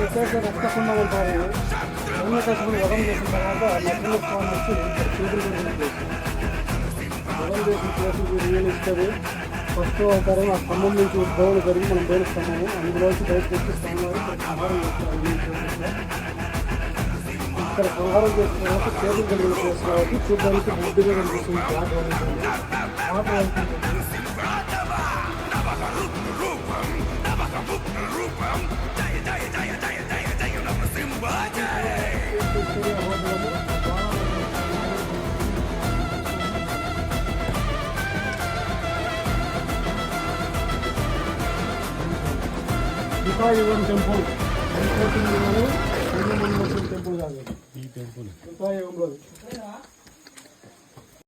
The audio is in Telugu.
ఎప్పుడైతే రక్తకుండం ఉంటారు హిరణ్యకశిపుడు వధం చేసిన తర్వాత నరసింహ స్వామి వచ్చి చేతులు వధం చేసిన ప్లేస్ రియల్ ఇస్తుంది. ఫస్ట్ అవతారం ఆ స్తంభం నుంచి ఉద్భవం జరిగి మనం పేరుస్తున్నాము. అందులోకి బయటకు వచ్చి స్తంభాలు సంహారం చేస్తారు. ఇక్కడ సంహారం చేసిన తర్వాత చేతులు కలిగిన ప్లేస్ కాబట్టి చూడడానికి బుద్ధిగా కనిపిస్తుంది. పాట యుగం టెంపుల్ టెంపుల్ కాదు ఈ టెంపుల్ యుగంలో